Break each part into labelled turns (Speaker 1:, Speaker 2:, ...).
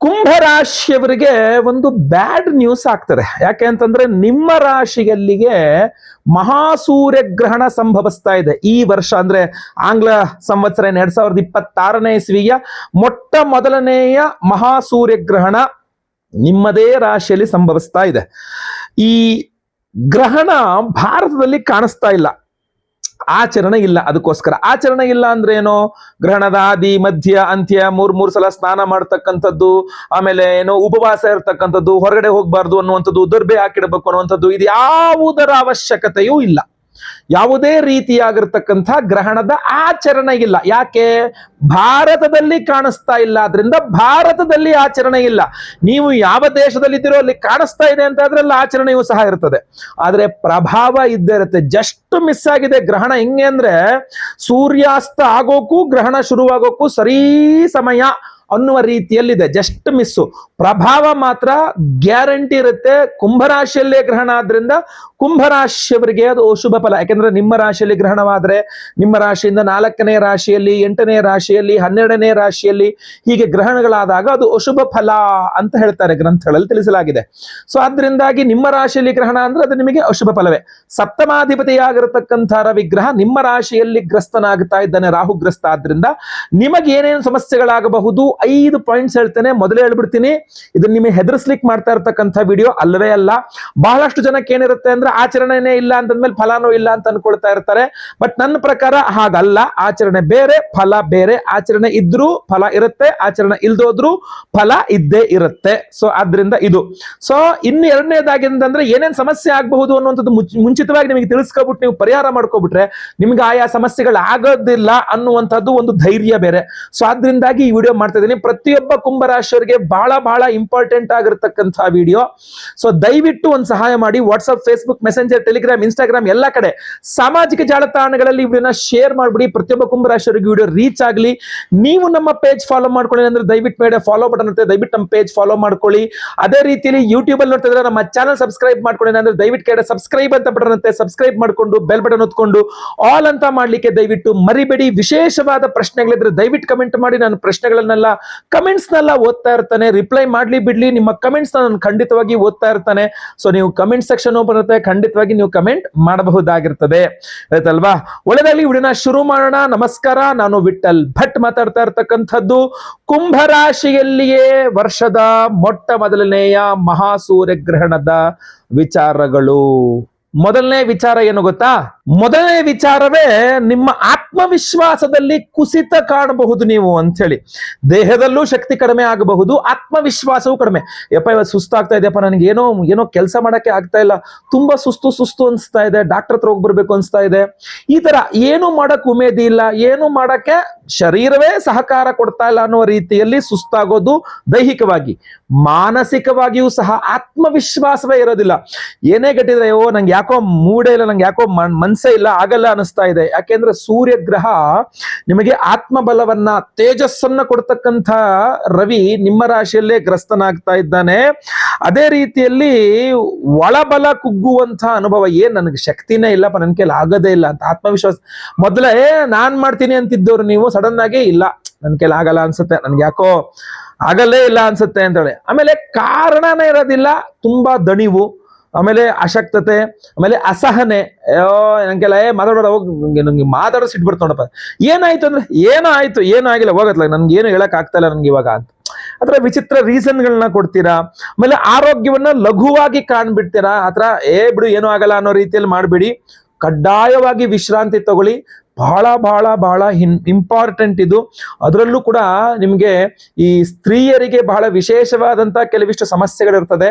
Speaker 1: ಕುಂಭ ರಾಶಿಯವರಿಗೆ ಒಂದು bad news ಆಗ್ತದೆ. ಯಾಕೆ ಅಂತಂದ್ರೆ ನಿಮ್ಮ ರಾಶಿಯಲ್ಲಿಗೆ ಮಹಾಸೂರ್ಯ ಗ್ರಹಣ ಸಂಭವಿಸ್ತಾ ಇದೆ ಈ ವರ್ಷ. ಅಂದ್ರೆ ಆಂಗ್ಲ ಸಂವತ್ಸರ 2026ನೇ ಇಸ್ವಿಯ ಮೊಟ್ಟ ಮೊದಲನೆಯ ಮಹಾಸೂರ್ಯ ಗ್ರಹಣ ನಿಮ್ಮದೇ ರಾಶಿಯಲ್ಲಿ ಸಂಭವಿಸ್ತಾ ಇದೆ. ಈ ಗ್ರಹಣ ಭಾರತದಲ್ಲಿ ಕಾಣಿಸ್ತಾ ಇಲ್ಲ, ಆಚರಣೆ ಇಲ್ಲ. ಅದಕ್ಕೋಸ್ಕರ ಆಚರಣೆ ಇಲ್ಲ ಅಂದ್ರೆ ಏನು, ಗ್ರಹಣದ ಆದಿ ಮಧ್ಯ ಅಂತ್ಯ ಮೂರ್ ಸಲ ಸ್ನಾನ ಮಾಡ್ತಕ್ಕಂಥದ್ದು, ಆಮೇಲೆ ಏನೋ ಉಪವಾಸ ಇರ್ತಕ್ಕಂಥದ್ದು, ಹೊರಗಡೆ ಹೋಗ್ಬಾರ್ದು ಅನ್ನುವಂಥದ್ದು, ದರ್ಬೆ ಹಾಕಿಡಬೇಕು ಅನ್ನುವಂಥದ್ದು, ಇದು ಯಾವುದರ ಅವಶ್ಯಕತೆಯೂ ಇಲ್ಲ. ಯಾವುದೇ ರೀತಿಯಾಗಿರ್ತಕ್ಕಂಥ ಗ್ರಹಣದ ಆಚರಣೆ ಇಲ್ಲ. ಯಾಕೆ? ಭಾರತದಲ್ಲಿ ಕಾಣಿಸ್ತಾ ಇಲ್ಲ, ಆದ್ರಿಂದ ಭಾರತದಲ್ಲಿ ಆಚರಣೆ ಇಲ್ಲ. ನೀವು ಯಾವ ದೇಶದಲ್ಲಿದ್ದೀರೋ ಅಲ್ಲಿ ಕಾಣಿಸ್ತಾ ಇದೆ ಅಂತ ಆದ್ರೆ ಅಲ್ಲಿ ಆಚರಣೆಯೂ ಸಹ ಇರ್ತದೆ, ಆದ್ರೆ ಪ್ರಭಾವ ಇದ್ದೇ ಇರುತ್ತೆ. ಜಸ್ಟ್ ಮಿಸ್ ಆಗಿದೆ ಗ್ರಹಣ. ಹೆಂಗೆ ಅಂದ್ರೆ ಸೂರ್ಯಾಸ್ತ ಆಗೋಕ್ಕೂ ಗ್ರಹಣ ಶುರುವಾಗೋಕ್ಕೂ ಸರಿ ಸಮಯ ಅನ್ನುವ ರೀತಿಯಲ್ಲಿದೆ. Just miss. ಪ್ರಭಾವ ಮಾತ್ರ ಗ್ಯಾರಂಟಿ ಇರುತ್ತೆ. ಕುಂಭರಾಶಿಯಲ್ಲೇ ಗ್ರಹಣ ಆದ್ರಿಂದ ಕುಂಭರಾಶಿಯವರಿಗೆ ಅದು ಅಶುಭ ಫಲ. ಯಾಕೆಂದ್ರೆ ನಿಮ್ಮ ರಾಶಿಯಲ್ಲಿ ಗ್ರಹಣವಾದ್ರೆ ನಿಮ್ಮ ರಾಶಿಯಿಂದ 4ನೇ ರಾಶಿಯಲ್ಲಿ, 8ನೇ ರಾಶಿಯಲ್ಲಿ, 12ನೇ ರಾಶಿಯಲ್ಲಿ ಹೀಗೆ ಗ್ರಹಣಗಳಾದಾಗ ಅದು ಅಶುಭ ಫಲ ಅಂತ ಹೇಳ್ತಾರೆ, ಗ್ರಂಥಗಳಲ್ಲಿ ತಿಳಿಸಲಾಗಿದೆ. ಸೊ ಆದ್ರಿಂದಾಗಿ ನಿಮ್ಮ ರಾಶಿಯಲ್ಲಿ ಗ್ರಹಣ ಅಂದ್ರೆ ಅದು ನಿಮಗೆ ಅಶುಭ ಫಲವೇ. ಸಪ್ತಮಾಧಿಪತಿಯಾಗಿರತಕ್ಕಂಥ ರವಿಗ್ರಹ ನಿಮ್ಮ ರಾಶಿಯಲ್ಲಿ ಗ್ರಸ್ತನಾಗ್ತಾ ಇದ್ದಾನೆ, ರಾಹುಗ್ರಸ್ತ. ಆದ್ರಿಂದ ನಿಮಗೆ ಏನೇನು ಸಮಸ್ಯೆಗಳಾಗಬಹುದು 5 ಪಾಯಿಂಟ್ಸ್ ಹೇಳ್ತೇನೆ. ಮೊದಲೇ ಹೇಳ್ಬಿಡ್ತೀನಿ, ಇದನ್ನ ನಿಮಗೆ ಹೆದರ್ಸ್ಲಿಕ್ಕೆ ಮಾಡ್ತಾ ಇರ್ತಕ್ಕಂಥ ವಿಡಿಯೋ ಅಲ್ಲವೇ ಅಲ್ಲ. ಬಹಳಷ್ಟು ಜನಕ್ಕೆ ಏನಿರುತ್ತೆ ಅಂದ್ರೆ ಆಚರಣೆನೇ ಇಲ್ಲ ಅಂತಂದ್ಮೇಲೆ ಫಲಾನೂ ಇಲ್ಲ ಅಂತ ಅನ್ಕೊಳ್ತಾ ಇರ್ತಾರೆ. ಬಟ್ ನನ್ನ ಪ್ರಕಾರ ಹಾಗಲ್ಲ. ಆಚರಣೆ ಬೇರೆ, ಫಲ ಬೇರೆ. ಆಚರಣೆ ಇದ್ರೂ ಫಲ ಇರುತ್ತೆ, ಆಚರಣೆ ಇಲ್ದೋದ್ರೂ ಫಲ ಇದ್ದೇ ಇರುತ್ತೆ. ಸೊ ಆದ್ರಿಂದ ಇದು. ಸೊ ಇನ್ನು ಎರಡನೇದಾಗಿ ಅಂತಂದ್ರೆ ಏನೇನ್ ಸಮಸ್ಯೆ ಆಗಬಹುದು ಅನ್ನುವಂಥದ್ದು ಮುಂಚಿತವಾಗಿ ನಿಮಗೆ ತಿಳಿಸ್ಕೊಬಿಟ್ಟು ನೀವು ಪರಿಹಾರ ಮಾಡ್ಕೊಬಿಟ್ರೆ ನಿಮ್ಗೆ ಆಯಾ ಸಮಸ್ಯೆಗಳು ಆಗೋದಿಲ್ಲ ಅನ್ನುವಂಥದ್ದು ಒಂದು ಧೈರ್ಯ ಬೇರೆ. ಸೊ ಆದ್ರಿಂದಾಗಿ ಈ ವಿಡಿಯೋ ಮಾಡ್ತಾ ಇದ್ದೀನಿ. ಪ್ರತಿಯೊಬ್ಬ ಕುಂಭರಾಶಿಯವರಿಗೆ ಬಹಳ ಬಹಳ ಇಂಪಾರ್ಟೆಂಟ್ ಆಗಿರ್ತಕ್ಕಂಥ ವಿಡಿಯೋ. ಸೊ ದಯವಿಟ್ಟು ಒಂದು ಸಹಾಯ ಮಾಡಿ, WhatsApp, Facebook, messenger, Telegram, Instagram ಎಲ್ಲ ಕಡೆ ಸಾಮಾಜಿಕ ಜಾಲತಾಣಗಳಲ್ಲಿ ವಿಡಿಯೋನ ಶೇರ್ ಮಾಡ್ಬಿಡಿ. ಪ್ರತಿಯೊಬ್ಬ ಕುಂಭರಾಶಿಯವರಿಗೆ ವಿಡಿಯೋ ರೀಚ್ ಆಗಲಿ. ನೀವು ನಮ್ಮ ಪೇಜ್ ಫಾಲೋ ಮಾಡ್ಕೊಳ್ಳಿ ಅಂದ್ರೆ ದಯವಿಟ್ಟು ಮೇಲೆ ಫಾಲೋ ಬಟನ್ ಇರುತ್ತೆ, ದಯವಿಟ್ಟು ನಮ್ಮ ಪೇಜ್ ಫಾಲೋ ಮಾಡ್ಕೊಳ್ಳಿ. ಅದೇ ರೀತಿಯಲ್ಲಿ ಯೂಟ್ಯೂಬ್ ಅಲ್ಲಿ ನೋಡ್ತಿದ್ರೆ ನಮ್ಮ ಚಾನಲ್ ಸಬ್ಸ್ಕ್ರೈಬ್ ಮಾಡ್ಕೊಳ್ಳಿ ಅಂದ್ರೆ ದಯವಿಟ್ಟು ಕೆಳಗಡೆ ಸಬ್ಸ್ಕ್ರೈಬ್ ಅಂತ ಬಟನ್ ಇರುತ್ತೆ, ಸಬ್ಸ್ಕ್ರೈಬ್ ಮಾಡ್ಕೊಂಡು ಬೆಲ್ ಬಟನ್ ಒತ್ಕೊಂಡು ಆಲ್ ಅಂತ ಮಾಡ್ಲಿಕ್ಕೆ ದಯವಿಟ್ಟು ಮರಿಬೇಡಿ. ವಿಶೇಷವಾದ ಪ್ರಶ್ನೆಗಳಿದ್ರೆ ದಯವಿಟ್ಟು ಕಮೆಂಟ್ ಮಾಡಿ. ನಾನು ಪ್ರಶ್ನೆಗಳನ್ನೆಲ್ಲ ಕಮೆಂಟ್ಸ್ ನೆಲ್ಲ ಓದ್ತಾ ಇರ್ತಾನೆ. ರಿಪ್ಲೈ ಮಾಡ್ಲಿ ಬಿಡ್ಲಿ, ನಿಮ್ಮ ಕಮೆಂಟ್ಸ್ ನಾನು ಖಂಡಿತವಾಗಿ ಓದ್ತಾ ಇರ್ತಾನೆ. ಸೊ ನೀವು ಕಮೆಂಟ್ ಸೆಕ್ಷನ್ ಓಪನ್ ಇರುತ್ತೆ, ಖಂಡಿತವಾಗಿ ನೀವು ಕಮೆಂಟ್ ಮಾಡಬಹುದಾಗಿರ್ತದೆ. ಆಯ್ತಲ್ವಾ? ಒಳ್ಳೆದಾಗಲಿ. ವಿಡಿಯೋನ ಶುರು ಮಾಡೋಣ. ನಮಸ್ಕಾರ, ನಾನು ವಿಠಲ್ ಭಟ್ ಮಾತಾಡ್ತಾ ಇರ್ತಕ್ಕಂಥದ್ದು. ಕುಂಭರಾಶಿಯಲ್ಲಿಯೇ ವರ್ಷದ ಮೊಟ್ಟ ಮೊದಲನೆಯ ಮಹಾಸೂರ್ಯ ಗ್ರಹಣದ ವಿಚಾರಗಳು. ಮೊದಲನೇ ವಿಚಾರ ಏನು ಗೊತ್ತಾ? ಮೊದಲನೇ ವಿಚಾರವೇ ನಿಮ್ಮ ಆತ್ಮವಿಶ್ವಾಸದಲ್ಲಿ ಕುಸಿತ ಕಾಣಬಹುದು ನೀವು ಅಂತ ಹೇಳಿ. ದೇಹದಲ್ಲೂ ಶಕ್ತಿ ಕಡಿಮೆ ಆಗಬಹುದು, ಆತ್ಮವಿಶ್ವಾಸವೂ ಕಡಿಮೆ. ಯಪ್ಪ ಇವತ್ತು ಸುಸ್ತಾಗ್ತಾ ಇದೆಯಪ್ಪ, ನನಗೆ ಏನೋ ಕೆಲಸ ಮಾಡಕ್ಕೆ ಆಗ್ತಾ ಇಲ್ಲ, ತುಂಬಾ ಸುಸ್ತು ಅನ್ಸ್ತಾ ಇದೆ, ಡಾಕ್ಟರ್ ಹತ್ರ ಹೋಗ್ಬರ್ಬೇಕು ಅನ್ಸ್ತಾ ಇದೆ. ಈ ತರ ಏನು ಮಾಡಕ್ ಉಮೇದಿ ಇಲ್ಲ, ಏನು ಮಾಡಕ್ಕೆ ಶರೀರವೇ ಸಹಕಾರ ಕೊಡ್ತಾ ಇಲ್ಲ ಅನ್ನುವ ರೀತಿಯಲ್ಲಿ ಸುಸ್ತಾಗೋದು ದೈಹಿಕವಾಗಿ. ಮಾನಸಿಕವಾಗಿಯೂ ಸಹ ಆತ್ಮವಿಶ್ವಾಸವೇ ಇರೋದಿಲ್ಲ. ಏನೇ ಗಟ್ಟಿದ್ರೆ ಅಯ್ಯೋ ನಂಗೆ ಯಾಕೋ ಮೂಡೇ ಇಲ್ಲ, ನಂಗೆ ಯಾಕೋ ಮನ್ಸೇ ಇಲ್ಲ, ಆಗಲ್ಲ ಅನಿಸ್ತಾ ಇದೆ. ಯಾಕೆಂದ್ರೆ ಸೂರ್ಯ ಗ್ರಹ ನಿಮಗೆ ಆತ್ಮಬಲವನ್ನ, ತೇಜಸ್ಸನ್ನ ಕೊಡ್ತಕ್ಕಂಥ ರವಿ ನಿಮ್ಮ ರಾಶಿಯಲ್ಲೇ ಗ್ರಸ್ತನಾಗ್ತಾ ಇದ್ದಾನೆ. ಅದೇ ರೀತಿಯಲ್ಲಿ ಒಳಬಲ ಕುಗ್ಗುವಂತ ಅನುಭವ. ನನಗೆ ಶಕ್ತಿನೇ ಇಲ್ಲಪ್ಪ, ನನ್ ಕೈಲಿ ಆಗೋದೇ ಇಲ್ಲ ಅಂತ ಆತ್ಮವಿಶ್ವಾಸ. ಮೊದಲೇ ನಾನ್ ಮಾಡ್ತೀನಿ ಅಂತಿದ್ದವ್ರು ನೀವು ಸಡನ್ ಆಗಿ ಇಲ್ಲ ನನ್ ಕೈಲಿ ಆಗಲ್ಲ ಅನ್ಸುತ್ತೆ, ನನ್ಗೆ ಯಾಕೋ ಆಗಲ್ಲೇ ಇಲ್ಲ ಅನ್ಸುತ್ತೆ ಅಂತೇಳಿ. ಆಮೇಲೆ ಕಾರಣನೇ ಇರೋದಿಲ್ಲ, ತುಂಬಾ ದಣಿವು, ಆಮೇಲೆ ಅಶಕ್ತತೆ, ಆಮೇಲೆ ಅಸಹನೆ. ಅಯ್ಯೋ ನಂಗೆಲ್ಲ ಮಾತಾಡೋಣ, ಹೋಗಿ ನಂಗೆ ಮಾತಾಡೋ ಸಿಟ್ಟು ಬರ್ತ ನೋಡಪ್ಪ. ಏನಾಯ್ತು ಅಂದ್ರೆ ಏನೂ ಆಗಿಲ್ಲ, ಹೋಗತ್ಲ, ನನ್ಗೆ ಏನು ಹೇಳಕ್ ಆಗ್ತಾ ಇಲ್ಲ ನನ್ಗೆ ಇವಾಗ ಅಂತ. ಅದರ ವಿಚಿತ್ರ ರೀಸನ್ಗಳನ್ನ ಕೊಡ್ತೀರಾ. ಆಮೇಲೆ ಆರೋಗ್ಯವನ್ನ ಲಘುವಾಗಿ ಕಾಣ್ಬಿಡ್ತೀರಾ. ಆತರ ಬಿಡು ಏನೂ ಆಗಲ್ಲ ಅನ್ನೋ ರೀತಿಯಲ್ಲಿ ಮಾಡ್ಬಿಡಿ. ಕಡ್ಡಾಯವಾಗಿ ವಿಶ್ರಾಂತಿ ತಗೊಳ್ಳಿ. ಬಹಳ ಬಹಳ ಬಹಳ ಇಂಪಾರ್ಟೆಂಟ್ ಇದು. ಅದರಲ್ಲೂ ಕೂಡ ನಿಮಗೆ ಈ ಸ್ತ್ರೀಯರಿಗೆ ಬಹಳ ವಿಶೇಷವಾದಂತಹ ಕೆಲವಿಷ್ಟು ಸಮಸ್ಯೆಗಳಿರ್ತದೆ.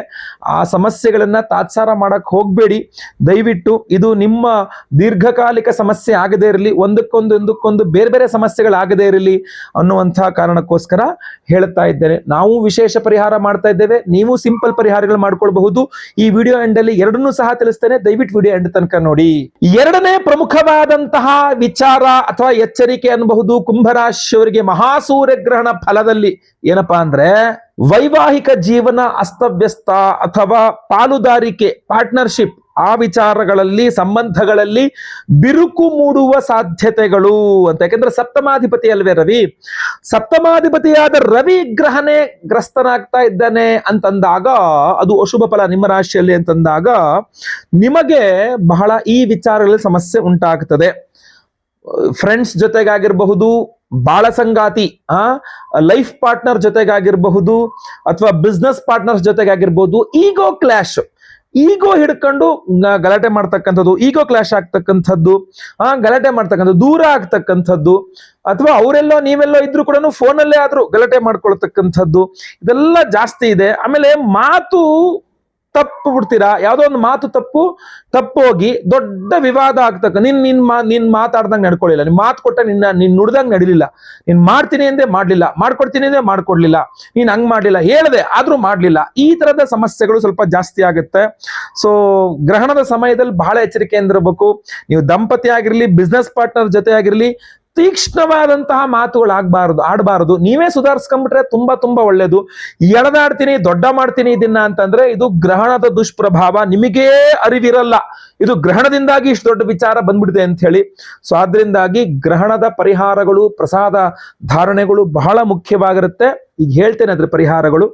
Speaker 1: ಆ ಸಮಸ್ಯೆಗಳನ್ನ ತಾತ್ಸಾರ ಮಾಡಕ್ ಹೋಗ್ಬೇಡಿ ದಯವಿಟ್ಟು. ಇದು ನಿಮ್ಮ ದೀರ್ಘಕಾಲಿಕ ಸಮಸ್ಯೆ ಆಗದೇ ಇರಲಿ, ಒಂದಕ್ಕೊಂದು ಬೇರೆ ಬೇರೆ ಸಮಸ್ಯೆಗಳಾಗದೇ ಇರಲಿ ಅನ್ನುವಂತಹ ಕಾರಣಕ್ಕೋಸ್ಕರ ಹೇಳ್ತಾ ಇದ್ದೇನೆ. ನಾವು ವಿಶೇಷ ಪರಿಹಾರ ಮಾಡ್ತಾ ಇದ್ದೇವೆ, ನೀವು ಸಿಂಪಲ್ ಪರಿಹಾರಗಳು ಮಾಡ್ಕೊಳ್ಬಹುದು. ಈ ವಿಡಿಯೋ ಎಂಡ್ ಅಲ್ಲಿ ಎರಡನ್ನೂ ಸಹ ತಿಳಿಸ್ತೇನೆ, ದಯವಿಟ್ಟು ವಿಡಿಯೋ ಎಂಡ್ ತನಕ ನೋಡಿ. ಎರಡನೇ ಪ್ರಮುಖವಾದಂತಹ ವಿಚಾರ ಅಥವಾ ಎಚ್ಚರಿಕೆ ಅನ್ನಬಹುದು ಕುಂಭರಾಶಿಯವರಿಗೆ ಮಹಾಸೂರ್ಯ ಗ್ರಹಣ ಫಲದಲ್ಲಿ ಏನಪ್ಪಾ ಅಂದ್ರೆ ವೈವಾಹಿಕ ಜೀವನ ಅಸ್ತವ್ಯಸ್ತ ಅಥವಾ ಪಾಲುದಾರಿಕೆ, ಪಾರ್ಟ್ನರ್ಶಿಪ್ ಆ ವಿಚಾರಗಳಲ್ಲಿ ಸಂಬಂಧಗಳಲ್ಲಿ ಬಿರುಕು ಮೂಡುವ ಸಾಧ್ಯತೆಗಳು ಅಂತ. ಯಾಕಂದ್ರೆ ಸಪ್ತಮಾಧಿಪತಿ ಅಲ್ವೇ ರವಿ, ಸಪ್ತಮಾಧಿಪತಿಯಾದ ರವಿ ಗ್ರಹನೇ ಗ್ರಸ್ತನಾಗ್ತಾ ಇದ್ದಾನೆ ಅಂತಂದಾಗ ಅದು ಅಶುಭ ಫಲ ನಿಮ್ಮ ರಾಶಿಯಲ್ಲಿ ಅಂತಂದಾಗ ನಿಮಗೆ ಬಹಳ ಈ ವಿಚಾರಗಳಲ್ಲಿ ಸಮಸ್ಯೆ ಉಂಟಾಗ್ತದೆ. ಫ್ರೆಂಡ್ಸ್ ಜೊತೆಗಾಗಿರಬಹುದು, ಬಾಳ ಸಂಗಾತಿ ಲೈಫ್ ಪಾರ್ಟ್ನರ್ ಜೊತೆಗಾಗಿರಬಹುದು, ಅಥವಾ ಬಿಸ್ನೆಸ್ ಪಾರ್ಟ್ನರ್ಸ್ ಜೊತೆಗಾಗಿರ್ಬಹುದು, ಈಗೋ ಕ್ಲಾಶ್, ಈಗೋ ಹಿಡ್ಕೊಂಡು ಗಲಾಟೆ ಮಾಡ್ತಕ್ಕಂಥದ್ದು, ಈಗೋ ಕ್ಲಾಶ್ ಆಗ್ತಕ್ಕಂಥದ್ದು, ಗಲಾಟೆ ಮಾಡ್ತಕ್ಕಂಥದ್ದು, ದೂರ ಆಗ್ತಕ್ಕಂಥದ್ದು, ಅಥವಾ ಅವರೆಲ್ಲೋ ನೀವೆಲ್ಲೋ ಇದ್ರು ಕೂಡ ಫೋನಲ್ಲೇ ಆದ್ರೂ ಗಲಾಟೆ ಮಾಡ್ಕೊಳ್ತಕ್ಕಂಥದ್ದು, ಇದೆಲ್ಲ ಜಾಸ್ತಿ ಇದೆ. ಆಮೇಲೆ ಮಾತು ತಪ್ಪು ಬಿಡ್ತೀರಾ, ಯಾವ್ದೋ ಒಂದು ಮಾತು ತಪ್ಪೋಗಿ ದೊಡ್ಡ ವಿವಾದ ಆಗ್ತಕ್ಕ. ನೀನ್ ಮಾತಾಡ್ದಂಗೆ ನಡ್ಕೊಳ್ಳಿಲ್ಲ, ನೀನ್ ಮಾತು ಕೊಟ್ಟ ನೀನ್ ನುಡ್ದಂಗೆ ನಡಿಲಿಲ್ಲ, ನೀನ್ ಮಾಡ್ತೀನಿ ಅಂದ್ರೆ ಮಾಡ್ಲಿಲ್ಲ, ಮಾಡ್ಕೊಡ್ತೀನಿ ಅಂದ್ರೆ ಮಾಡ್ಕೊಡ್ಲಿಲ್ಲ, ನೀನ್ ಹಂಗ್ ಮಾಡ್ಲಿಲ್ಲ, ಹೇಳ್ದೆ ಆದ್ರೂ ಮಾಡ್ಲಿಲ್ಲ, ಈ ತರದ ಸಮಸ್ಯೆಗಳು ಸ್ವಲ್ಪ ಜಾಸ್ತಿ ಆಗುತ್ತೆ. ಸೊ ಗ್ರಹಣದ ಸಮಯದಲ್ಲಿ ಬಹಳ ಎಚ್ಚರಿಕೆಯಿಂದ ಇರಬೇಕು. ನೀವು ದಂಪತಿ ಆಗಿರ್ಲಿ, ಬಿಸ್ನೆಸ್ ಪಾರ್ಟ್ನರ್ ಜೊತೆ ಆಗಿರ್ಲಿ, ತೀಕ್ಷ್ಣವಾದಂತಹ ಮಾತುಗಳು ಆಡಬಾರದು. ನೀವೇ ಸುಧಾರಿಸ್ಕೊಂಡ್ಬಿಟ್ರೆ ತುಂಬಾ ಒಳ್ಳೇದು. ಎಳೆದಾಡ್ತೀನಿ, ದೊಡ್ಡ ಮಾಡ್ತೀನಿ ಇದನ್ನ ಅಂತಂದ್ರೆ ಇದು ಗ್ರಹಣದ ದುಷ್ಪ್ರಭಾವ, ನಿಮಗೇ ಅರಿವಿರಲ್ಲ ಇದು ಗ್ರಹಣದಿಂದಾಗಿ ಇಷ್ಟು ದೊಡ್ಡ ವಿಚಾರ ಬಂದ್ಬಿಡಿದೆ ಅಂತ ಹೇಳಿ. ಸೊ ಆದ್ರಿಂದಾಗಿ ಗ್ರಹಣದ ಪರಿಹಾರಗಳು, ಪ್ರಸಾದ ಧಾರಣೆಗಳು ಬಹಳ ಮುಖ್ಯವಾಗಿರುತ್ತೆ. ಈಗ ಹೇಳ್ತೇನೆ ಅದ್ರ ಪರಿಹಾರಗಳು,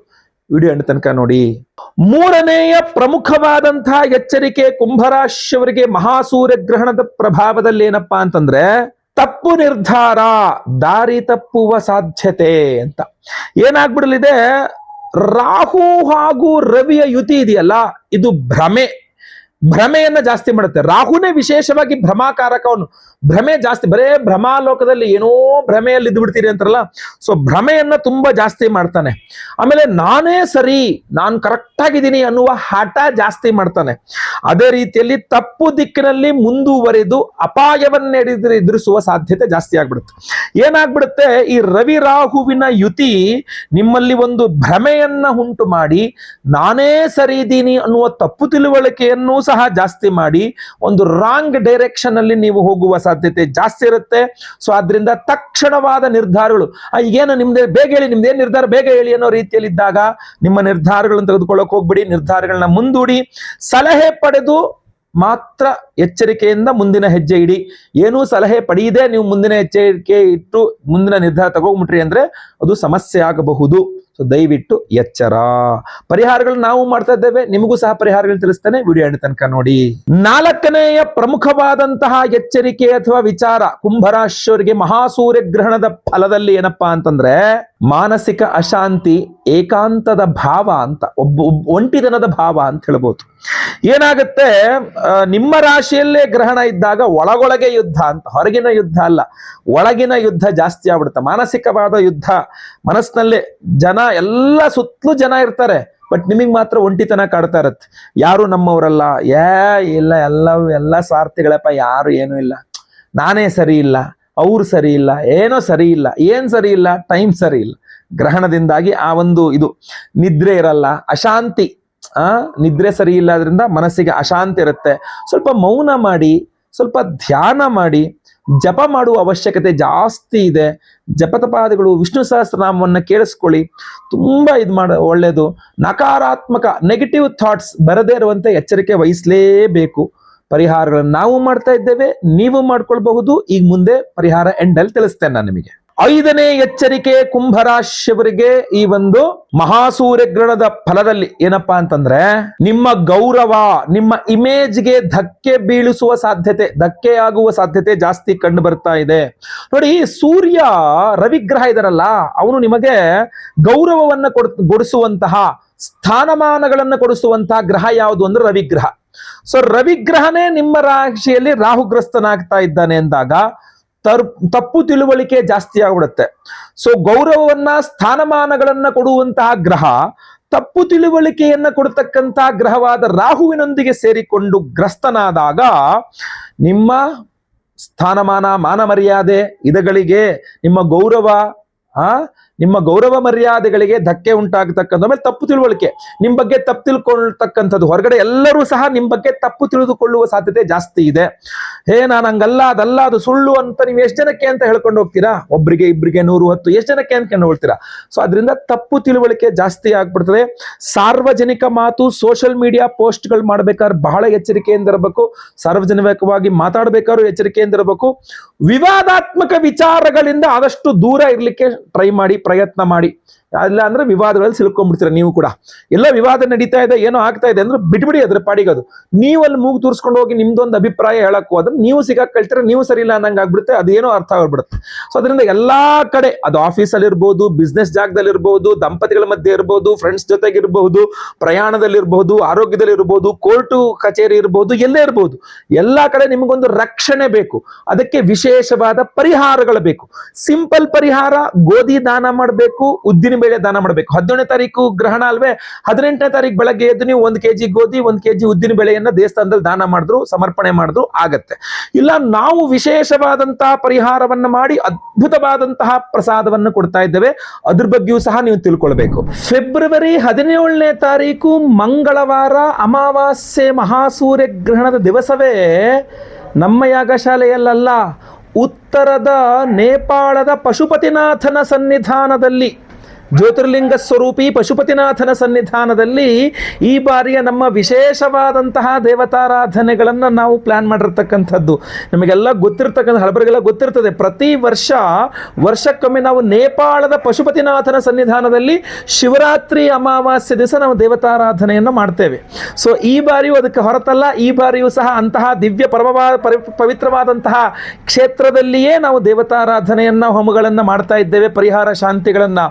Speaker 1: ವಿಡಿಯೋ ಎಂಡ್ ತನಕ ನೋಡಿ. ಮೂರನೆಯ ಪ್ರಮುಖವಾದಂತಹ ಎಚ್ಚರಿಕೆ ಕುಂಭರಾಶಿಯವರಿಗೆ ಮಹಾಸೂರ್ಯ ಗ್ರಹಣದ ಪ್ರಭಾವದಲ್ಲಿ ಏನಪ್ಪಾ ಅಂತಂದ್ರೆ ತಪ್ಪು ನಿರ್ಧಾರ, ದಾರಿ ತಪ್ಪುವ ಸಾಧ್ಯತೆ ಅಂತ. ಏನಾಗ್ಬಿಡಲಿದೆ, ರಾಹು ಹಾಗೂ ರವಿಯ ಯುತಿ ಇದೆಯಲ್ಲ, ಇದು ಭ್ರಮೆಯನ್ನ ಜಾಸ್ತಿ ಮಾಡುತ್ತೆ. ರಾಹುನೇ ವಿಶೇಷವಾಗಿ ಭ್ರಮಾಕಾರಕವನು, ಭ್ರಮೆ ಜಾಸ್ತಿ, ಬರೇ ಭ್ರಮಾಲೋಕದಲ್ಲಿ ಏನೋ ಭ್ರಮೆಯಲ್ಲಿ ಇದ್ದು ಬಿಡ್ತೀರಿ ಅಂತಾರಲ್ಲ, ಸೊ ಭ್ರಮೆಯನ್ನ ತುಂಬಾ ಜಾಸ್ತಿ ಮಾಡ್ತಾನೆ. ಆಮೇಲೆ ನಾನೇ ಸರಿ, ನಾನು ಕರೆಕ್ಟ್ ಆಗಿದ್ದೀನಿ ಅನ್ನುವ ಹಠ ಜಾಸ್ತಿ ಮಾಡ್ತಾನೆ. ಅದೇ ರೀತಿಯಲ್ಲಿ ತಪ್ಪು ದಿಕ್ಕಿನಲ್ಲಿ ಮುಂದುವರೆದು ಅಪಾಯವನ್ನ ಎದುರಿಸುವ ಸಾಧ್ಯತೆ ಜಾಸ್ತಿ ಆಗ್ಬಿಡುತ್ತೆ. ಏನಾಗ್ಬಿಡುತ್ತೆ, ಈ ರವಿ ರಾಹುವಿನ ಯುತಿ ನಿಮ್ಮಲ್ಲಿ ಒಂದು ಭ್ರಮೆಯನ್ನ ಉಂಟು ಮಾಡಿ, ನಾನೇ ಸರಿ ಇದ್ದೀನಿ ಅನ್ನುವ ತಪ್ಪು ತಿಳುವಳಿಕೆಯನ್ನು ಸಹ ಜಾಸ್ತಿ ಮಾಡಿ ಒಂದು ರಾಂಗ್ ಡೈರೆಕ್ಷನ್ ಅಲ್ಲಿ ನೀವು ಹೋಗುವ ಸಾಧ್ಯತೆ ಜಾಸ್ತಿ ಇರುತ್ತೆ. ಸೊ ಆದ್ರಿಂದ ತಕ್ಷಣವಾದ ನಿರ್ಧಾರಗಳು, ಈಗೇನು ನಿಮ್ದೇ ಬೇಗ ಹೇಳಿ, ನಿಮ್ದೇನ್ ನಿರ್ಧಾರ ಬೇಗ ಹೇಳಿ ಅನ್ನೋ ರೀತಿಯಲ್ಲಿ ಇದ್ದಾಗ ನಿಮ್ಮ ನಿರ್ಧಾರಗಳನ್ನು ತೆಗೆದುಕೊಳ್ಳಕ್ ಹೋಗ್ಬಿಡಿ. ನಿರ್ಧಾರಗಳನ್ನ ಮುಂದೂಡಿ ಸಲಹೆ ಪಡೆದು ಮಾತ್ರ ಎಚ್ಚರಿಕೆಯಿಂದ ಮುಂದಿನ ಹೆಜ್ಜೆ ಇಡಿ. ಏನೂ ಸಲಹೆ ಪಡೆಯದೆ ನೀವು ಮುಂದಿನ ಎಚ್ಚರಿಕೆ ಇಟ್ಟು ಮುಂದಿನ ನಿರ್ಧಾರ ತಗೋಗ್ಬಿಟ್ರಿ ಅಂದ್ರೆ ಅದು ಸಮಸ್ಯೆ ಆಗಬಹುದು. ಸೊ ದಯವಿಟ್ಟು ಎಚ್ಚರ. ಪರಿಹಾರಗಳು ನಾವು ಮಾಡ್ತಾ ಇದ್ದೇವೆ, ನಿಮಗೂ ಸಹ ಪರಿಹಾರಗಳು ತಿಳಿಸ್ತೇನೆ, ವಿಡಿಯೋ ಎಂಡ್ ತನಕ ನೋಡಿ. ನಾಲ್ಕನೆಯ ಪ್ರಮುಖವಾದಂತಹ ಎಚ್ಚರಿಕೆ ಅಥವಾ ವಿಚಾರ ಕುಂಭರಾಶಿಯವರಿಗೆ ಮಹಾಸೂರ್ಯ ಗ್ರಹಣದ ಫಲದಲ್ಲಿ ಏನಪ್ಪಾ ಅಂತಂದ್ರೆ ಮಾನಸಿಕ ಅಶಾಂತಿ, ಏಕಾಂತದ ಭಾವ ಅಂತ, ಒಂಟಿತನದ ಭಾವ ಅಂತ ಹೇಳ್ಬೋದು. ಏನಾಗುತ್ತೆ, ನಿಮ್ಮ ರಾಶಿಯಲ್ಲೇ ಗ್ರಹಣ ಇದ್ದಾಗ ಒಳಗೊಳಗೆ ಯುದ್ಧ ಅಂತ, ಹೊರಗಿನ ಯುದ್ಧ ಅಲ್ಲ, ಒಳಗಿನ ಯುದ್ಧ ಜಾಸ್ತಿ ಆಗ್ಬಿಡುತ್ತೆ. ಮಾನಸಿಕವಾದ ಯುದ್ಧ, ಮನಸ್ಸಿನಲ್ಲೇ ಜನ ಎಲ್ಲ ಸುತ್ತಲೂ ಜನ ಇರ್ತಾರೆ, ಬಟ್ ನಿಮಗ್ ಮಾತ್ರ ಒಂಟಿತನ ಕಾಡ್ತಾ ಇರತ್ತೆ. ಯಾರು ನಮ್ಮವರಲ್ಲ, ಇಲ್ಲ, ಎಲ್ಲ ಸ್ವಾರ್ಥಿಗಳಪ್ಪ, ಯಾರು ಏನೂ ಇಲ್ಲ, ನಾನೇ ಸರಿ ಇಲ್ಲ, ಅವ್ರು ಸರಿ ಇಲ್ಲ, ಏನೋ ಸರಿ ಇಲ್ಲ, ಏನ್ ಸರಿ ಇಲ್ಲ, ಟೈಮ್ ಸರಿ ಇಲ್ಲ. ಗ್ರಹಣದಿಂದಾಗಿ ಆ ಒಂದು ಇದು ನಿದ್ರೆ ಇರಲ್ಲ, ಅಶಾಂತಿ, ನಿದ್ರೆ ಸರಿ ಇಲ್ಲ, ಅದರಿಂದ ಮನಸ್ಸಿಗೆ ಅಶಾಂತಿ ಇರುತ್ತೆ. ಸ್ವಲ್ಪ ಮೌನ ಮಾಡಿ, ಸ್ವಲ್ಪ ಧ್ಯಾನ ಮಾಡಿ, ಜಪ ಮಾಡುವ ಅವಶ್ಯಕತೆ ಜಾಸ್ತಿ ಇದೆ. ಜಪತಪಾದಿಗಳು, ವಿಷ್ಣು ಸಹಸ್ರನಾಮವನ್ನ ಕೇಳಿಸ್ಕೊಳ್ಳಿ, ತುಂಬಾ ಒಳ್ಳೇದು. ನಕಾರಾತ್ಮಕ ನೆಗೆಟಿವ್ ಥಾಟ್ಸ್ ಬರದೇ ಇರುವಂತೆ ಎಚ್ಚರಿಕೆ ವಹಿಸಲೇಬೇಕು. ಪರಿಹಾರಗಳನ್ನು ನಾವು ಮಾಡ್ತಾ ಇದ್ದೇವೆ, ನೀವು ಮಾಡ್ಕೊಳ್ಬಹುದು. ಈಗ ಮುಂದೆ ಪರಿಹಾರ ಎಂಡಲ್ಲಿ ತಿಳಿಸ್ತೇನೆ ನಾನು ನಿಮಗೆ. ಐದನೇ ಎಚ್ಚರಿಕೆ ಕುಂಭರಾಶಿಯವರಿಗೆ ಈ ಒಂದು ಮಹಾಸೂರ್ಯ ಗ್ರಹಣದ ಫಲದಲ್ಲಿ ಏನಪ್ಪಾ ಅಂತಂದ್ರೆ ನಿಮ್ಮ ಗೌರವ, ನಿಮ್ಮ ಇಮೇಜ್ಗೆ ಧಕ್ಕೆ ಬೀಳಿಸುವ ಸಾಧ್ಯತೆ, ಧಕ್ಕೆಯಾಗುವ ಸಾಧ್ಯತೆ ಜಾಸ್ತಿ ಕಂಡು ಬರ್ತಾ ಇದೆ. ನೋಡಿ, ಸೂರ್ಯ ರವಿಗ್ರಹ ಇದಾರಲ್ಲ, ಅವನು ನಿಮಗೆ ಗೌರವವನ್ನ ಕೊಡಿಸುವಂತಹ, ಸ್ಥಾನಮಾನಗಳನ್ನ ಕೊಡಿಸುವಂತಹ ಗ್ರಹ ಯಾವುದು ಅಂದ್ರೆ ರವಿಗ್ರಹ. ಸೊ ರವಿಗ್ರಹನೇ ನಿಮ್ಮ ರಾಶಿಯಲ್ಲಿ ರಾಹುಗ್ರಸ್ತನಾಗ್ತಾ ಇದ್ದಾನೆ ಅಂದಾಗ ತಪ್ಪು ತಿಳುವಳಿಕೆ ಜಾಸ್ತಿ ಆಗ್ಬಿಡುತ್ತೆ. ಸೊ ಗೌರವವನ್ನ, ಸ್ಥಾನಮಾನಗಳನ್ನ ಕೊಡುವಂತಹ ಗ್ರಹ ತಪ್ಪು ತಿಳುವಳಿಕೆಯನ್ನ ಕೊಡತಕ್ಕಂತಹ ಗ್ರಹವಾದ ರಾಹುವಿನೊಂದಿಗೆ ಸೇರಿಕೊಂಡು ಗ್ರಸ್ತನಾದಾಗ ನಿಮ್ಮ ಸ್ಥಾನಮಾನ, ಮಾನ ಮರ್ಯಾದೆ ಇದಗಳಿಗೆ, ನಿಮ್ಮ ಗೌರವ, ನಿಮ್ಮ ಗೌರವ ಮರ್ಯಾದೆಗಳಿಗೆ ಧಕ್ಕೆ ಉಂಟಾಗತಕ್ಕಂಥ, ಆಮೇಲೆ ತಪ್ಪು ತಿಳುವಳಿಕೆ, ನಿಮ್ ಬಗ್ಗೆ ತಪ್ಪು ತಿಳ್ಕೊಳ್ತಕ್ಕಂಥದ್ದು, ಹೊರಗಡೆ ಎಲ್ಲರೂ ಸಹ ನಿಮ್ ಬಗ್ಗೆ ತಪ್ಪು ತಿಳಿದುಕೊಳ್ಳುವ ಸಾಧ್ಯತೆ ಜಾಸ್ತಿ ಇದೆ. ನಾನು ಹಂಗಲ್ಲ, ಅದಲ್ಲ, ಅದು ಸುಳ್ಳು ಅಂತ ನೀವು ಎಷ್ಟು ಜನಕ್ಕೆ ಅಂತ ಹೇಳ್ಕೊಂಡು ಹೋಗ್ತೀರಾ? ಒಬ್ರಿಗೆ, ಇಬ್ರಿಗೆ, 100, 10 ಎಷ್ಟು ಜನಕ್ಕೆ ಅಂತ ಹೋಗ್ತೀರಾ? ಸೊ ಅದರಿಂದ ತಪ್ಪು ತಿಳುವಳಿಕೆ ಜಾಸ್ತಿ ಆಗ್ಬಿಡ್ತದೆ. ಸಾರ್ವಜನಿಕ ಮಾತು, ಸೋಷಿಯಲ್ ಮೀಡಿಯಾ ಪೋಸ್ಟ್ಗಳು ಮಾಡ್ಬೇಕಾದ್ರೆ ಬಹಳ ಎಚ್ಚರಿಕೆಯಿಂದ ಇರಬೇಕು. ಸಾರ್ವಜನಿಕವಾಗಿ ಮಾತಾಡ್ಬೇಕಾದ್ರೂ ಎಚ್ಚರಿಕೆಯಿಂದ ಇರಬೇಕು. ವಿವಾದಾತ್ಮಕ ವಿಚಾರಗಳಿಂದ ಆದಷ್ಟು ದೂರ ಇರ್ಲಿಕ್ಕೆ ಟ್ರೈ ಮಾಡಿ, ಪ್ರಯತ್ನ ಮಾಡಿ. ಇಲ್ಲ ಅಂದ್ರೆ ವಿವಾದಗಳಲ್ಲಿ ಸಿಲ್ಕೊಂಡ್ಬಿಡ್ತೀರ ನೀವು ಕೂಡ. ಎಲ್ಲ ವಿವಾದ ನಡೀತಾ ಇದೆ, ಏನೋ ಆಗ್ತಾ ಇದೆ ಅಂದ್ರೆ ಬಿಟ್ಬಿಡಿ, ಅದ್ರ ಪಾಡಿಗದು. ನೀವು ಅಲ್ಲಿ ಮೂಗು ತೂರ್ಸ್ಕೊಂಡು ಹೋಗಿ ನಿಮ್ದೊಂದು ಅಭಿಪ್ರಾಯ ಹೇಳಕ್ಕೂ ಅದನ್ನ ನೀವು ಸಿಗಾಕಳ್ತೀರ, ನೀವು ಸರಿ ಇಲ್ಲ ಅನ್ನಂಗೆ ಆಗ್ಬಿಡುತ್ತೆ, ಅದೇನೋ ಅರ್ಥ ಆಗ್ಬಿಡುತ್ತೆ. ಸೊ ಅದರಿಂದ ಎಲ್ಲಾ ಕಡೆ, ಅದು ಆಫೀಸಲ್ಲಿ ಇರ್ಬೋದು, ಬಿಸ್ನೆಸ್ ಜಾಗದಲ್ಲಿ ಇರ್ಬೋದು, ದಂಪತಿಗಳ ಮಧ್ಯೆ ಇರ್ಬೋದು, ಫ್ರೆಂಡ್ಸ್ ಜೊತೆಗಿರ್ಬಹುದು, ಪ್ರಯಾಣದಲ್ಲಿರ್ಬಹುದು, ಆರೋಗ್ಯದಲ್ಲಿರ್ಬೋದು, ಕೋರ್ಟು ಕಚೇರಿ ಇರ್ಬೋದು, ಎಲ್ಲೇ ಇರ್ಬೋದು, ಎಲ್ಲಾ ಕಡೆ ನಿಮಗೊಂದು ರಕ್ಷಣೆ ಬೇಕು. ಅದಕ್ಕೆ ವಿಶೇಷವಾದ ಪರಿಹಾರಗಳು ಬೇಕು. ಸಿಂಪಲ್ ಪರಿಹಾರ, ಗೋಧಿ ದಾನ ಮಾಡಬೇಕು, ಉದ್ದಿನ ಬೇಳೆ ದಾನ ಮಾಡಬೇಕು. 17ನೇ ತಾರೀಕು ಗ್ರಹಣ ಅಲ್ವೇ, 18ನೇ ತಾರೀಕು ಬೆಳಗ್ಗೆ ಎದ್ದು ನೀವು 1 kg ಗೋಧಿ, 1 kg ಉದ್ದಿನ ಬೇಳೆಯನ್ನ ದೇವಸ್ಥಾನದಲ್ಲಿ ದಾನ ಮಾಡಿದ್ರು, ಸಮರ್ಪಣೆ ಮಾಡಿದ್ರು ಆಗತ್ತೆ. ಇಲ್ಲ ನಾವು ವಿಶೇಷವಾದಂತಹ ಪರಿಹಾರವನ್ನ ಮಾಡಿ ಅದ್ಭುತವಾದಂತಹ ಪ್ರಸಾದವನ್ನು ಕೊಡ್ತಾ ಇದ್ದೇವೆ, ಅದ್ರ ಬಗ್ಗೆಯೂ ಸಹ ನೀವು ತಿಳ್ಕೊಳ್ಬೇಕು. ಫೆಬ್ರವರಿ 17ನೇ ತಾರೀಕು ಮಂಗಳವಾರ, ಅಮಾವಾಸ್ಯೆ ಮಹಾಸೂರ್ಯ ಗ್ರಹಣದ ದಿವಸವೇ ನಮ್ಮ ಯಾಗಶಾಲೆಯಲ್ಲ, ಉತ್ತರದ ನೇಪಾಳದ ಪಶುಪತಿನಾಥನ ಸನ್ನಿಧಾನದಲ್ಲಿ, ಜ್ಯೋತಿರ್ಲಿಂಗ ಸ್ವರೂಪಿ ಪಶುಪತಿನಾಥನ ಸನ್ನಿಧಾನದಲ್ಲಿ ಈ ಬಾರಿಯ ನಮ್ಮ ವಿಶೇಷವಾದಂತಹ ದೇವತಾರಾಧನೆಗಳನ್ನು ನಾವು ಪ್ಲಾನ್ ಮಾಡಿರ್ತಕ್ಕಂಥದ್ದು. ನಮಗೆಲ್ಲ ಗೊತ್ತಿರ್ತಕ್ಕಂಥ, ಹಲಬರಿಗೆಲ್ಲ ಗೊತ್ತಿರ್ತದೆ, ಪ್ರತಿ ವರ್ಷಕ್ಕೊಮ್ಮೆ ನಾವು ನೇಪಾಳದ ಪಶುಪತಿನಾಥನ ಸನ್ನಿಧಾನದಲ್ಲಿ ಶಿವರಾತ್ರಿ ಅಮಾವಾಸ್ಯೆ ದಿವಸ ನಾವು ದೇವತಾರಾಧನೆಯನ್ನು ಮಾಡ್ತೇವೆ. ಸೊ ಈ ಬಾರಿಯೂ ಅದಕ್ಕೆ ಹೊರತಲ್ಲ, ಈ ಬಾರಿಯೂ ಸಹ ಅಂತಹ ದಿವ್ಯ ಪವಿತ್ರವಾದಂತಹ ಕ್ಷೇತ್ರದಲ್ಲಿಯೇ ನಾವು ದೇವತಾರಾಧನೆಯನ್ನ, ಹೋಮಗಳನ್ನು ಮಾಡ್ತಾ ಇದ್ದೇವೆ. ಪರಿಹಾರ ಶಾಂತಿಗಳನ್ನು,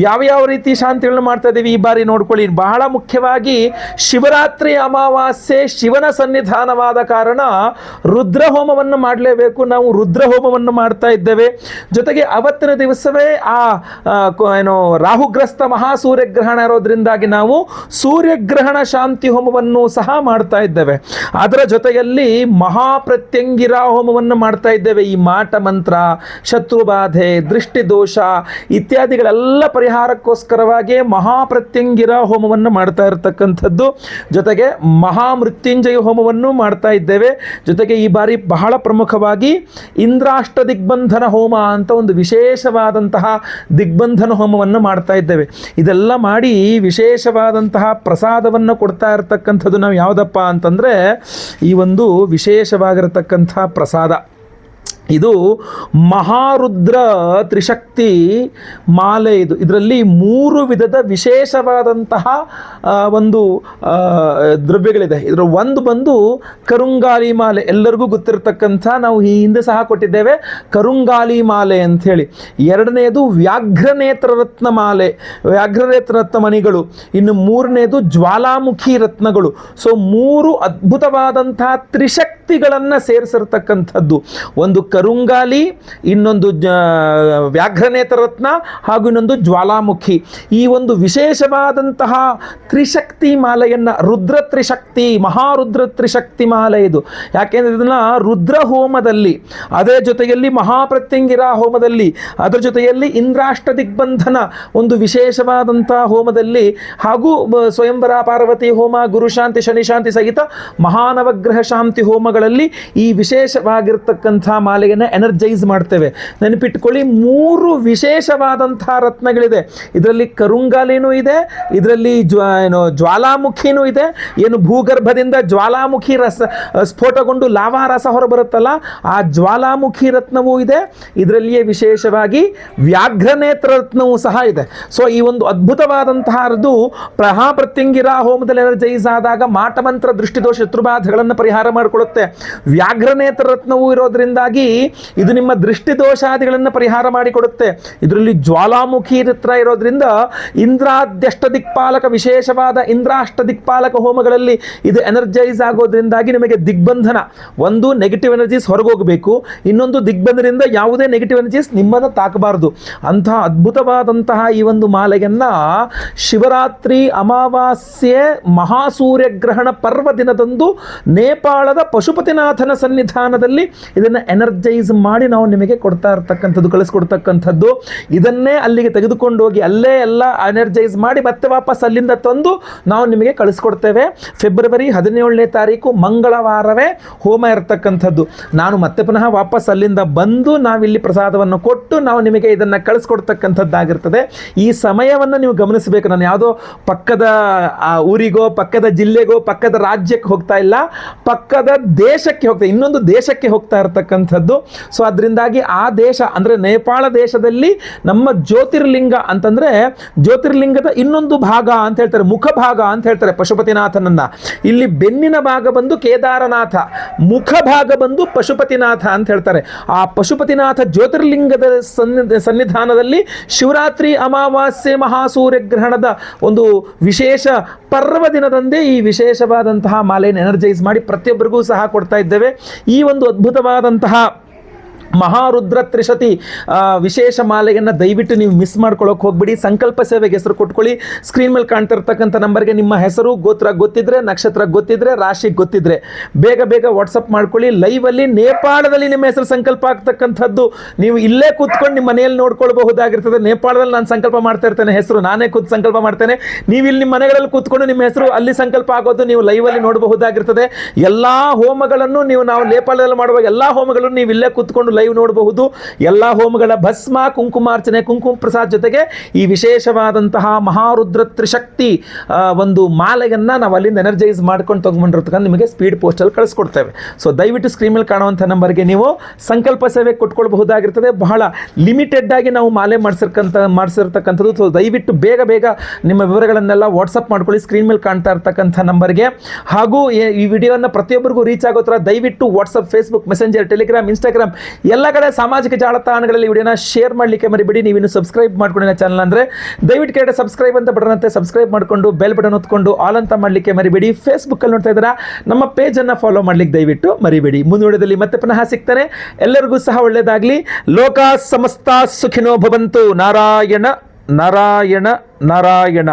Speaker 1: ಯಾವ ರೀತಿ ಶಾಂತಿಗಳನ್ನು ಮಾಡ್ತಾ ಇದ್ದೀವಿ ಈ ಬಾರಿ ನೋಡ್ಕೊಳ್ಳಿ. ಬಹಳ ಮುಖ್ಯವಾಗಿ ಶಿವರಾತ್ರಿ ಅಮಾವಾಸ್ಯೆ ಶಿವನ ಸನ್ನಿಧಾನವಾದ ಕಾರಣ ರುದ್ರ ಹೋಮವನ್ನು ಮಾಡಲೇಬೇಕು. ನಾವು ರುದ್ರ ಹೋಮವನ್ನು ಮಾಡ್ತಾ ಇದ್ದೇವೆ. ಜೊತೆಗೆ ಅವತ್ತಿನ ದಿವಸವೇ ರಾಹುಗ್ರಸ್ತ ಮಹಾಸೂರ್ಯಗ್ರಹಣ ಇರೋದ್ರಿಂದಾಗಿ ನಾವು ಸೂರ್ಯಗ್ರಹಣ ಶಾಂತಿ ಹೋಮವನ್ನು ಸಹ ಮಾಡ್ತಾ ಇದ್ದೇವೆ. ಅದರ ಜೊತೆಯಲ್ಲಿ ಮಹಾಪ್ರತ್ಯಂಗಿರ ಹೋಮವನ್ನು ಮಾಡ್ತಾ ಇದ್ದೇವೆ. ಈ ಮಾಟ ಮಂತ್ರ, ಶತ್ರುಬಾಧೆ, ದೃಷ್ಟಿದೋಷ ಇತ್ಯಾದಿಗಳೆಲ್ಲ ಪರಿಹಾರಕ್ಕೋಸ್ಕರವಾಗಿ ಮಹಾಪ್ರತ್ಯಂಗಿರ ಹೋಮವನ್ನು ಮಾಡ್ತಾ ಇರತಕ್ಕಂಥದ್ದು. ಜೊತೆಗೆ ಮಹಾಮೃತ್ಯುಂಜಯ ಹೋಮವನ್ನು ಮಾಡ್ತಾ ಇದ್ದೇವೆ. ಜೊತೆಗೆ ಈ ಬಾರಿ ಬಹಳ ಪ್ರಮುಖವಾಗಿ ಇಂದ್ರಾಷ್ಟ ದಿಗ್ಬಂಧನ ಹೋಮ ಅಂತ ಒಂದು ವಿಶೇಷವಾದಂತಹ ದಿಗ್ಬಂಧನ ಹೋಮವನ್ನು ಮಾಡ್ತಾ ಇದ್ದೇವೆ. ಇದೆಲ್ಲ ಮಾಡಿ ವಿಶೇಷವಾದಂತಹ ಪ್ರಸಾದವನ್ನು ಕೊಡ್ತಾ ಇರತಕ್ಕಂಥದ್ದು ನಾವು ಯಾವುದಪ್ಪ ಅಂತಂದರೆ, ಈ ಒಂದು ವಿಶೇಷವಾಗಿರತಕ್ಕಂಥ ಪ್ರಸಾದ ಇದು ಮಹಾರುದ್ರ ತ್ರಿಶಕ್ತಿ ಮಾಲೆ. ಇದರಲ್ಲಿ 3 ವಿಧದ ವಿಶೇಷವಾದಂತಹ ಒಂದು ದ್ರವ್ಯಗಳಿದೆ. ಇದರ ಒಂದು ಬಂದು ಕರುಂಗಾಲಿ ಮಾಲೆ, ಎಲ್ಲರಿಗೂ ಗೊತ್ತಿರತಕ್ಕಂಥ, ನಾವು ಈ ಹಿಂದೆ ಸಹ ಕೊಟ್ಟಿದ್ದೇವೆ ಕರುಂಗಾಲಿ ಮಾಲೆ ಅಂಥೇಳಿ. ಎರಡನೇದು ವ್ಯಾಘ್ರನೇತ್ರ ರತ್ನ ಮಾಲೆ, ವ್ಯಾಘ್ರನೇತ್ರ ರತ್ನ ಮಣಿಗಳು. ಇನ್ನು 3ನೇದು ಜ್ವಾಲಾಮುಖಿ ರತ್ನಗಳು. ಸೊ 3 ಅದ್ಭುತವಾದಂತಹ ತ್ರಿಶಕ್ತಿಗಳನ್ನು ಸೇರಿಸಿರ್ತಕ್ಕಂಥದ್ದು. ಒಂದು ಕರುಂಗಾಲಿ, ಇನ್ನೊಂದು ವ್ಯಾಘ್ರನೇತ್ರ ರತ್ನ, ಹಾಗೂ ಇನ್ನೊಂದು ಜ್ವಾಲಾಮುಖಿ. ಈ ಒಂದು ವಿಶೇಷವಾದಂತಹ ತ್ರಿಶಕ್ತಿ ಮಾಲೆಯನ್ನು, ರುದ್ರ ತ್ರಿಶಕ್ತಿ, ಮಹಾರುದ್ರ ತ್ರಿಶಕ್ತಿ ಮಾಲೆ ಇದು. ಯಾಕೆಂದರೆ ಇದನ್ನ ರುದ್ರ ಹೋಮದಲ್ಲಿ, ಅದರ ಜೊತೆಯಲ್ಲಿ ಮಹಾಪ್ರತ್ಯಂಗಿರ ಹೋಮದಲ್ಲಿ, ಅದರ ಜೊತೆಯಲ್ಲಿ ಇಂದ್ರಾಷ್ಟ ದಿಗ್ಬಂಧನ ಒಂದು ವಿಶೇಷವಾದಂತಹ ಹೋಮದಲ್ಲಿ, ಹಾಗೂ ಸ್ವಯಂವರ ಪಾರ್ವತಿ ಹೋಮ, ಗುರುಶಾಂತಿ, ಶನಿಶಾಂತಿ ಸಹಿತ ಮಹಾನವಗ್ರಹ ಶಾಂತಿ ಹೋಮಗಳಲ್ಲಿ ಈ ವಿಶೇಷವಾಗಿರ್ತಕ್ಕಂಥ ಮಾಲೆಯನ್ನು ಎನರ್ಜೈಸ್ ಮಾಡ್ತೇವೆ. ನೆನಪಿಟ್ಕೊಳ್ಳಿ, 3 ವಿಶೇಷವಾದಂತಹ ರತ್ನಗಳಿದೆ. ಇದರಲ್ಲಿ ಕರುಂಗಾಲಿನೂ ಇದೆ, ಇದರಲ್ಲಿ ಜ್ವಾಲಾಮುಖಿನೂ ಇದೆ. ಏನು ಭೂಗರ್ಭದಿಂದ ಜ್ವಾಲಾಮುಖಿ ಸ್ಫೋಟಗೊಂಡು ಲಾವಾ ರಸ ಹೊರಬರುತ್ತಲ್ಲ, ಆ ಜ್ವಾಲಾಮುಖಿ ರತ್ನವೂ ಇದೆ. ಇದರಲ್ಲಿಯೇ ವಿಶೇಷವಾಗಿ ವ್ಯಾಘ್ರನೇತ್ರ ರತ್ನವೂ ಸಹ ಇದೆ. ಸೊ ಈ ಒಂದು ಅದ್ಭುತವಾದಂತಹದ್ದು ಮಹಾಪ್ರತ್ಯಂಗಿರ ಹೋಮದಲ್ಲಿ ಎನರ್ಜೈಸ್ ಆದಾಗ ಮಾಟಮಂತ್ರ, ದೃಷ್ಟಿದೋಷ, ಶತ್ರುಬಾಧೆಗಳನ್ನು ಪರಿಹಾರ ಮಾಡಿಕೊಳ್ಳುತ್ತೆ. ವ್ಯಾಘ್ರನೇತ್ರ ರತ್ನವೂ ಇರೋದ್ರಿಂದಾಗಿ ಇದು ನಿಮ್ಮ ದೃಷ್ಟಿದೋಷಾದಿಗಳನ್ನು ಪರಿಹಾರ ಮಾಡಿಕೊಡುತ್ತೆ. ಇದರಲ್ಲಿ ಜ್ವಾಲಾಮುಖಿ ರತ್ನ ಇರೋದ್ರಿಂದ ಇಂದ್ರಾದ್ಯಷ್ಟ ದಿಕ್ಪಾಲಕ, ವಿಶೇಷವಾದ ಇಂದ್ರಾಷ್ಟ ದಿಕ್ಪಾಲಕ ಹೋಮಗಳಲ್ಲಿ ಇದು ಎನರ್ಜೈಸ್ ಆಗೋದ್ರಿಂದಾಗಿ ನಿಮಗೆ ದಿಗ್ಬಂಧನ, ಒಂದು ನೆಗೆಟಿವ್ ಎನರ್ಜೀಸ್ ಹೊರಗೋಗಬೇಕು, ಇನ್ನೊಂದು ದಿಗ್ಬಂಧನದಿಂದ ಯಾವುದೇ ನೆಗೆಟಿವ್ ಎನರ್ಜೀಸ್ ನಿಮ್ಮನ್ನು ತಾಕಬಾರದು. ಅಂತಹ ಅದ್ಭುತವಾದಂತಹ ಈ ಒಂದು ಮಾಲೆಯನ್ನ ಶಿವರಾತ್ರಿ ಅಮಾವಾಸ್ಯೆ ಮಹಾಸೂರ್ಯಗ್ರಹಣ ಪರ್ವ ದಿನದಂದು ನೇಪಾಳದ ಪಶುಪತಿನಾಥನ ಸನ್ನಿಧಾನದಲ್ಲಿ ಇದನ್ನು ಎನರ್ಜೈಸ್ ಮಾಡಿ ನಾವು ನಿಮಗೆ ಕೊಡ್ತಾ ಇರ್ತಕ್ಕಂಥದ್ದು, ಕಳಿಸ್ಕೊಡ್ತಕ್ಕಂಥದ್ದು. ಇದನ್ನೇ ಅಲ್ಲಿಗೆ ತೆಗೆದುಕೊಂಡು ಹೋಗಿ ಅಲ್ಲೇ ಎಲ್ಲ ಎನರ್ಜೈಸ್ ಮಾಡಿ ಮತ್ತೆ ವಾಪಸ್ ಅಲ್ಲಿಂದ ತಂದು ನಾವು ನಿಮಗೆ ಕಳಿಸ್ಕೊಡ್ತೇವೆ. ಫೆಬ್ರವರಿ 17ನೇ ತಾರೀಕು ಮಂಗಳವಾರವೇ ಹೋಮ ಇರತಕ್ಕಂಥದ್ದು. ನಾನು ಮತ್ತೆ ಪುನಃ ವಾಪಸ್ ಅಲ್ಲಿಂದ ಬಂದು ನಾವಿಲ್ಲಿ ಪ್ರಸಾದವನ್ನು ಕೊಟ್ಟು ನಾವು ನಿಮಗೆ ಇದನ್ನು ಕಳಿಸ್ಕೊಡ್ತಕ್ಕಂಥದ್ದಾಗಿರ್ತದೆ. ಈ ಸಮಯವನ್ನು ನೀವು ಗಮನಿಸಬೇಕು. ನಾನು ಯಾವುದೋ ಪಕ್ಕದ ಊರಿಗೋ, ಪಕ್ಕದ ಜಿಲ್ಲೆಗೋ, ಪಕ್ಕದ ರಾಜ್ಯಕ್ಕೆ ಹೋಗ್ತಾ ಇಲ್ಲ, ಪಕ್ಕದ ದೇಶಕ್ಕೆ ಹೋಗ್ತಾ, ಇನ್ನೊಂದು ದೇಶಕ್ಕೆ ಹೋಗ್ತಾ ಇರತಕ್ಕಂಥದ್ದು. ಸೊ ಅದರಿಂದಾಗಿ ಆ ದೇಶ ಅಂದರೆ ನೇಪಾಳ ದೇಶದಲ್ಲಿ ನಮ್ಮ ಜ್ಯೋತಿರ್ಲಿಂಗ ಅಂತಂದರೆ ಜ್ಯೋತಿರ್ಲಿಂಗದ ಇನ್ನೊಂದು ಭಾಗ ಅಂತ ಹೇಳ್ತಾರೆ, ಮುಖ ಭಾಗ ಅಂತ ಹೇಳ್ತಾರೆ ಪಶುಪತಿನಾಥನನ್ನ. ಇಲ್ಲಿ ಬೆನ್ನಿನ ಭಾಗ ಬಂದು ಕೇದಾರನಾಥ, ಮುಖ ಭಾಗ ಬಂದು ಪಶುಪತಿನಾಥ ಅಂತ ಹೇಳ್ತಾರೆ. ಆ ಪಶುಪತಿನಾಥ ಜ್ಯೋತಿರ್ಲಿಂಗದ ಸನ್ನಿಧಾನದಲ್ಲಿ ಶಿವರಾತ್ರಿ ಅಮಾವಾಸ್ಯೆ ಮಹಾಸೂರ್ಯಗ್ರಹಣದ ಒಂದು ವಿಶೇಷ ಪರ್ವ ದಿನದಂದೇ ಈ ವಿಶೇಷವಾದಂತಹ ಮಾಲೆಯನ್ನು ಎನರ್ಜೈಸ್ ಮಾಡಿ ಪ್ರತಿಯೊಬ್ಬರಿಗೂ ಸಹ ಕೊಡ್ತಾ ಇದ್ದೇವೆ. ಈ ಒಂದು ಅದ್ಭುತವಾದಂತಹ ಮಹಾರುದ್ರ ತ್ರಿಶತಿ ವಿಶೇಷ ಮಾಲೆಯನ್ನು ದಯವಿಟ್ಟು ನೀವು ಮಿಸ್ ಮಾಡ್ಕೊಳ್ಳೋಕೆ ಹೋಗ್ಬಿಡಿ. ಸಂಕಲ್ಪ ಸೇವೆಗೆ ಹೆಸರು ಕೊಟ್ಕೊಳ್ಳಿ. ಸ್ಕ್ರೀನ್ ಮೇಲೆ ಕಾಣ್ತಾ ಇರ್ತಕ್ಕಂಥ ನಂಬರ್ಗೆ ನಿಮ್ಮ ಹೆಸರು, ಗೋತ್ರ ಗೊತ್ತಿದ್ರೆ, ನಕ್ಷತ್ರ ಗೊತ್ತಿದ್ರೆ, ರಾಶಿ ಗೊತ್ತಿದ್ರೆ ಬೇಗ ಬೇಗ ವಾಟ್ಸಪ್ ಮಾಡ್ಕೊಳ್ಳಿ. ಲೈವಲ್ಲಿ ನೇಪಾಳದಲ್ಲಿ ನಿಮ್ಮ ಹೆಸರು ಸಂಕಲ್ಪ ಆಗ್ತಕ್ಕಂಥದ್ದು ನೀವು ಇಲ್ಲೇ ಕೂತ್ಕೊಂಡು ನಿಮ್ಮ ಮನೆಯಲ್ಲಿ ನೋಡ್ಕೊಳ್ಬಹುದಾಗಿರ್ತದೆ. ನೇಪಾಳದಲ್ಲಿ ನಾನು ಸಂಕಲ್ಪ ಮಾಡ್ತಾ ಇರ್ತೇನೆ, ಹೆಸರು ನಾನೇ ಕೂತ್ ಸಂಕಲ್ಪ ಮಾಡ್ತೇನೆ. ನೀವು ಇಲ್ಲಿ ನಿಮ್ಮ ಮನೆಗಳಲ್ಲಿ ಕೂತ್ಕೊಂಡು ನಿಮ್ಮ ಹೆಸರು ಅಲ್ಲಿ ಸಂಕಲ್ಪ ಆಗೋದು ನೀವು ಲೈವಲ್ಲಿ ನೋಡಬಹುದಾಗಿರ್ತದೆ. ಎಲ್ಲ ಹೋಮಗಳನ್ನು ನಾವು ನೇಪಾಳದಲ್ಲಿ ಮಾಡುವ ಎಲ್ಲ ಹೋಮಗಳನ್ನು ನೀವು ಇಲ್ಲೇ ಕೂತ್ಕೊಂಡು ಲೈವ್ ನೋಡಬಹುದು. ಎಲ್ಲ ಹೋಮಗಳ ಭಸ್ಮ, ಕುಂಕುಮಾರ್ಚನೆ, ಕುಂಕುಮ ಪ್ರಸಾದ್ ಜೊತೆಗೆ ಈ ವಿಶೇಷವಾದಂತಹ ಮಹಾರುದ್ರ ತ್ರಿಶಕ್ತಿ ಒಂದು ಮಾಲೆಯನ್ನು ನಾವು ಅಲ್ಲಿಂದ ಎನರ್ಜೈಸ್ ಮಾಡ್ಕೊಂಡು ತಗೊಂಡಿರ್ತಕ್ಕಂಥ ನಿಮಗೆ ಸ್ಪೀಡ್ ಪೋಸ್ಟಲ್ಲಿ ಕಳಿಸ್ಕೊಡ್ತೇವೆ. ಸೊ ದಯವಿಟ್ಟು ಸ್ಕ್ರೀನ್ ಮೇಲೆ ಕಾಣುವಂಥ ನಂಬರ್ಗೆ ನೀವು ಸಂಕಲ್ಪ ಸೇವೆ ಕೊಟ್ಕೊಳ್ಬಹುದಾಗಿರ್ತದೆ. ಬಹಳ ಲಿಮಿಟೆಡ್ ಆಗಿ ನಾವು ಮಾಲೆ ಮಾಡಿಸಿರ್ತಕ್ಕಂಥದ್ದು. ಸೊ ದಯವಿಟ್ಟು ಬೇಗ ಬೇಗ ನಿಮ್ಮ ವಿವರಗಳನ್ನೆಲ್ಲ ವಾಟ್ಸಪ್ ಮಾಡ್ಕೊಳ್ಳಿ ಸ್ಕ್ರೀನ್ ಮೇಲೆ ಕಾಣ್ತಾ ಇರ್ತಕ್ಕಂಥ ನಂಬರ್ಗೆ. ಹಾಗೂ ಈ ವಿಡಿಯೋನ ಪ್ರತಿಯೊಬ್ಬರಿಗೂ ರೀಚ್ ಆಗೋ ಥರ ದಯವಿಟ್ಟು WhatsApp, Facebook, messenger, Telegram, Instagram ಎಲ್ಲ ಕಡೆ ಸಾಮಾಜಿಕ ಜಾಲತಾಣಗಳಲ್ಲಿ ವಿಡಿಯೋನ ಶೇರ್ ಮಾಡಲಿಕ್ಕೆ ಮರಿಬೇಡಿ. ನೀವಿನ್ನು ಸಬ್ಸ್ಕ್ರೈಬ್ ಮಾಡ್ಕೊಂಡಿನ ಚಾನಲ್ ಅಂದರೆ ದಯವಿಟ್ಟು ಕೆಳಗಡೆ ಸಬ್ಸ್ಕ್ರೈಬ್ ಅಂತ ಬಟನ್ ಅಂತೆ ಸಬ್ಸ್ಕ್ರೈಬ್ ಮಾಡಿಕೊಂಡು ಬೆಲ್ ಬಟನ್ ಹೊತ್ಕೊಂಡು ಆಲ್ ಅಂತ ಮಾಡಲಿಕ್ಕೆ ಮರಿಬೇಡಿ. ಫೇಸ್ಬುಕ್ಕಲ್ಲಿ ನೋಡ್ತಾ ಇದ್ದೀರಾ, ನಮ್ಮ ಪೇಜನ್ನು ಫಾಲೋ ಮಾಡಲಿಕ್ಕೆ ದಯವಿಟ್ಟು ಮರಿಬೇಡಿ. ಮುಂದುವರೆದಲ್ಲಿ ಮತ್ತೆ ಪುನಃ ಸಿಗ್ತಾನೆ. ಎಲ್ಲರಿಗೂ ಸಹ ಒಳ್ಳೆಯದಾಗಲಿ. ಲೋಕ ಸಮಸ್ತ ಸುಖಿನೋ ಭವಂತು. ನಾರಾಯಣ ನಾರಾಯಣ ನಾರಾಯಣ.